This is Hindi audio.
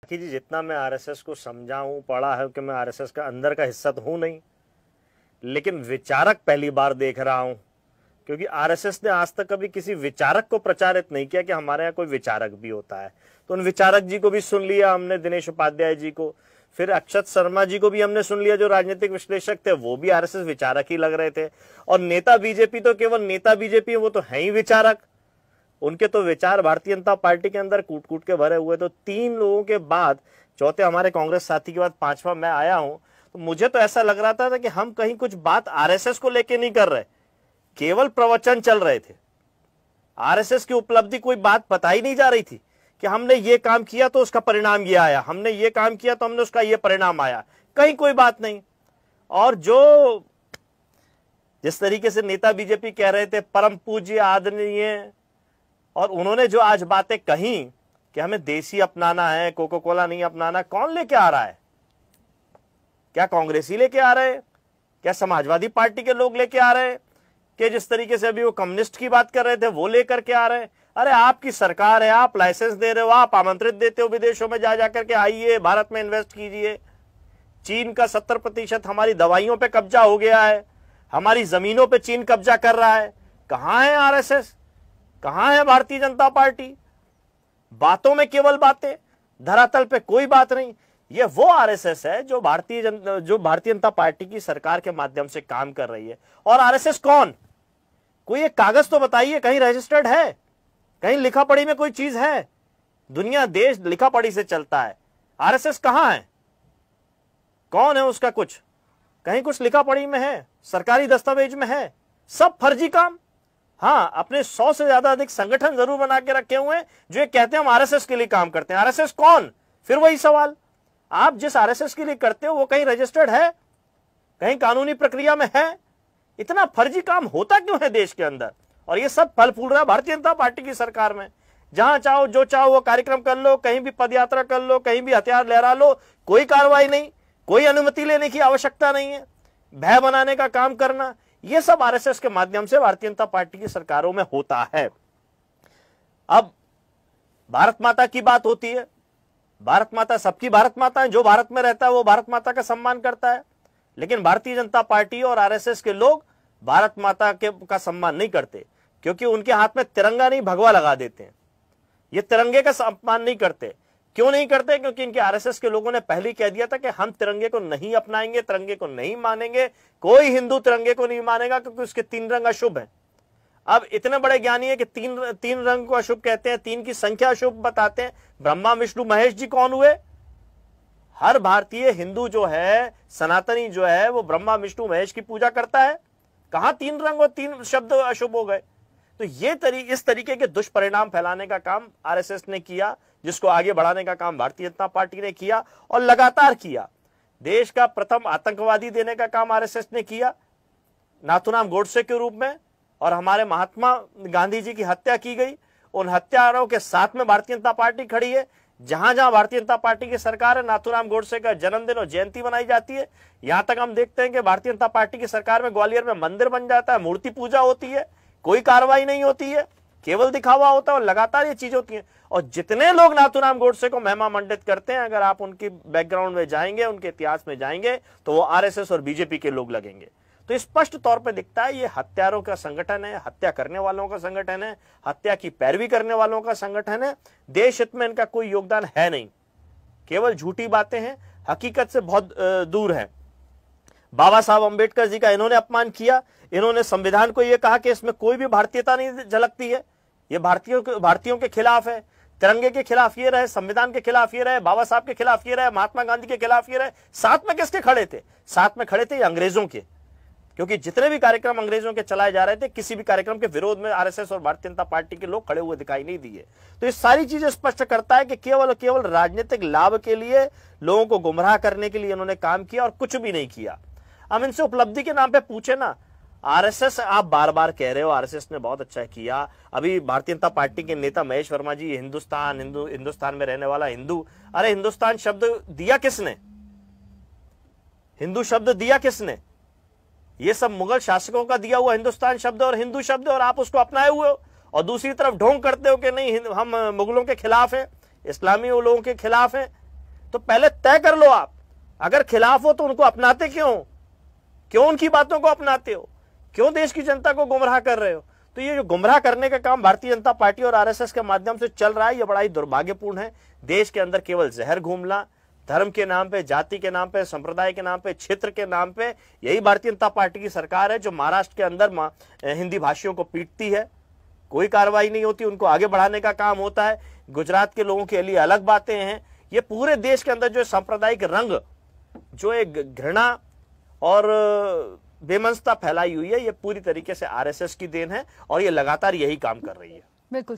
कि जी जितना मैं आरएसएस को समझा हूं, पढ़ा है कि मैं आरएसएस का अंदर का हिस्सा तो हूं नहीं, लेकिन विचारक पहली बार देख रहा हूं, क्योंकि आरएसएस ने आज तक कभी किसी विचारक को प्रचारित नहीं किया कि हमारे यहाँ कोई विचारक भी होता है। तो उन विचारक जी को भी सुन लिया हमने, दिनेश उपाध्याय जी को, फिर अक्षत शर्मा जी को भी हमने सुन लिया, जो राजनीतिक विश्लेषक थे, वो भी आरएसएस विचारक ही लग रहे थे। और नेता बीजेपी तो केवल नेता बीजेपी, वो तो है ही विचारक, उनके तो विचार भारतीय जनता पार्टी के अंदर कूट कूट के भरे हुए। तो 3 लोगों के बाद, चौथे हमारे कांग्रेस साथी के बाद 5वां मैं आया हूं, तो मुझे तो ऐसा लग रहा था कि हम कहीं कुछ बात आरएसएस को लेके नहीं कर रहे, केवल प्रवचन चल रहे थे। आरएसएस की उपलब्धि कोई बात बताई नहीं जा रही थी कि हमने ये काम किया तो उसका परिणाम ये आया, हमने ये काम किया तो हमने उसका ये परिणाम आया, कहीं कोई बात नहीं। और जो जिस तरीके से नेता बीजेपी कह रहे थे परम पूज्य आदरणीय, और उन्होंने जो आज बातें कही कि हमें देसी अपनाना है, कोको कोला नहीं अपनाना, कौन लेके आ रहा है? क्या कांग्रेसी लेके आ रहे हैं? क्या समाजवादी पार्टी के लोग लेके आ रहे हैं? कि जिस तरीके से अभी वो कम्युनिस्ट की बात कर रहे थे वो लेकर के आ रहे हैं? अरे आपकी सरकार है, आप लाइसेंस दे रहे हो, आप आमंत्रित देते हो विदेशों में जा जाकर के, आइए भारत में इन्वेस्ट कीजिए। चीन का 70% हमारी दवाइयों पे कब्जा हो गया है, हमारी जमीनों पे चीन कब्जा कर रहा है। कहां है आरएसएस? कहां है भारतीय जनता पार्टी? बातों में केवल बातें, धरातल पे कोई बात नहीं। ये वो आरएसएस है जो भारतीय जनता पार्टी की सरकार के माध्यम से काम कर रही है। और आरएसएस कौन? कोई एक कागज तो बताइए, कहीं रजिस्टर्ड है, कहीं लिखा पढ़ी में कोई चीज है? दुनिया देश लिखा पढ़ी से चलता है, आरएसएस कहां है? कौन है उसका? कुछ कहीं कुछ लिखा पढ़ी में है, सरकारी दस्तावेज में है? सब फर्जी काम। हाँ, अपने 100 से ज्यादा अधिक संगठन जरूर बना के रखे हुए हैं जो ये कहते हैं हम आरएसएस के लिए काम करते हैं। आरएसएस कौन? फिर वही सवाल, आप जिस आरएसएस के लिए करते हो वो कहीं रजिस्टर्ड है, कहीं कानूनी प्रक्रिया में है? इतना फर्जी काम होता क्यों है देश के अंदर? और ये सब फल फूल रहा है भारतीय जनता पार्टी की सरकार में। जहां चाहो जो चाहो वो कार्यक्रम कर लो, कहीं भी पदयात्रा कर लो, कहीं भी हथियार लहरा लो, कोई कार्रवाई नहीं, कोई अनुमति लेने की आवश्यकता नहीं है। भय बनाने का काम करना, ये सब आरएसएस के माध्यम से भारतीय जनता पार्टी की सरकारों में होता है। अब भारत माता की बात होती है, भारत माता सबकी भारत माता है, जो भारत में रहता है वो भारत माता का सम्मान करता है। लेकिन भारतीय जनता पार्टी और आरएसएस के लोग भारत माता का सम्मान नहीं करते, क्योंकि उनके हाथ में तिरंगा नहीं भगवा लगा देते हैं। ये तिरंगे का सम्मान नहीं करते। क्यों नहीं करते? क्योंकि इनके आरएसएस के लोगों ने पहले कह दिया था कि हम तिरंगे को नहीं अपनाएंगे, तिरंगे को नहीं मानेंगे, कोई हिंदू तिरंगे को नहीं मानेगा, क्योंकि उसके 3 रंग अशुभ है। अब इतने बड़े ज्ञानी है कि तीन रंग को अशुभ कहते हैं, 3 की संख्या अशुभ बताते हैं। ब्रह्मा विष्णु महेश जी कौन हुए? हर भारतीय हिंदू जो है, सनातनी जो है, वो ब्रह्मा विष्णु महेश की पूजा करता है। कहां 3 रंग और 3 शब्द अशुभ हो गए? तो ये इस तरीके के दुष्परिणाम फैलाने का काम आरएसएस ने किया, जिसको आगे बढ़ाने का काम भारतीय जनता पार्टी ने किया और लगातार किया। देश का प्रथम आतंकवादी देने का काम आरएसएस ने किया नाथूराम गोडसे के रूप में, और हमारे महात्मा गांधी जी की हत्या की गई। उन हत्यारों के साथ में भारतीय जनता पार्टी खड़ी है। जहां जहां भारतीय जनता पार्टी की सरकार है, नाथूराम गोडसे का जन्मदिन और जयंती मनाई जाती है। यहां तक हम देखते हैं कि भारतीय जनता पार्टी की सरकार में ग्वालियर में मंदिर बन जाता है, मूर्ति पूजा होती है, कोई कार्रवाई नहीं होती है, केवल दिखावा होता है, और लगातार ये चीज होती है। और जितने लोग नाथूराम गोडसे को महिमा मंडित करते हैं, अगर आप उनकी बैकग्राउंड में जाएंगे, उनके इतिहास में जाएंगे, तो वो आरएसएस और बीजेपी के लोग लगेंगे। तो स्पष्ट तौर पे दिखता है ये हत्यारों का संगठन है, हत्या करने वालों का संगठन है, हत्या की पैरवी करने वालों का संगठन है। देश हित में इनका कोई योगदान है नहीं, केवल झूठी बातें हैं, हकीकत से बहुत दूर है। बाबा साहब अंबेडकर जी का इन्होंने अपमान किया। इन्होंने संविधान को यह कहा कि इसमें कोई भी भारतीयता नहीं झलकती है, ये भारतीयों के खिलाफ है। तिरंगे के खिलाफ ये रहे, संविधान के खिलाफ ये रहे, बाबा साहब के खिलाफ ये रहे, महात्मा गांधी के खिलाफ ये रहे। साथ में किसके खड़े थे? साथ में खड़े थे अंग्रेजों के, क्योंकि जितने भी कार्यक्रम अंग्रेजों के चलाए जा रहे थे, किसी भी कार्यक्रम के विरोध में आरएसएस और भारतीय जनता पार्टी के लोग खड़े हुए दिखाई नहीं दिए। तो ये सारी चीजें स्पष्ट करता है कि केवल राजनीतिक लाभ के लिए, लोगों को गुमराह करने के लिए इन्होंने काम किया और कुछ भी नहीं किया। हम इनसे उपलब्धि के नाम पे पूछे ना, आरएसएस, आप बार बार कह रहे हो आरएसएस ने बहुत अच्छा किया। अभी भारतीय जनता पार्टी के नेता महेश वर्मा जी, हिंदुस्तान में रहने वाला हिंदू, अरे हिंदुस्तान शब्द दिया किसने? हिंदू शब्द दिया किसने? ये सब मुगल शासकों का दिया हुआ हिंदुस्तान शब्द और हिंदू शब्द, और आप उसको अपनाए हुए हो। और दूसरी तरफ ढोंग करते हो कि नहीं हम मुगलों के खिलाफ हैं, इस्लामी लोगों के खिलाफ हैं। तो पहले तय कर लो आप, अगर खिलाफ हो तो उनको अपनाते क्यों उनकी बातों को अपनाते हो, क्यों देश की जनता को गुमराह कर रहे हो। तो ये जो गुमराह करने का काम भारतीय जनता पार्टी और आरएसएस के माध्यम से चल रहा है, ये बड़ा ही दुर्भाग्यपूर्ण है। देश के अंदर केवल जहर घूमना, धर्म के नाम पे, जाति के नाम पे, संप्रदाय के नाम पे, क्षेत्र के नाम पे, यही भारतीय जनता पार्टी की सरकार है जो महाराष्ट्र के अंदर हिंदी भाषियों को पीटती है, कोई कार्रवाई नहीं होती, उनको आगे बढ़ाने का काम होता है। गुजरात के लोगों के लिए अलग बातें हैं। ये पूरे देश के अंदर जो सांप्रदायिक रंग, जो एक घृणा और बेमनसता फैलाई हुई है, ये पूरी तरीके से आरएसएस की देन है और ये लगातार यही काम कर रही है। बिल्कुल।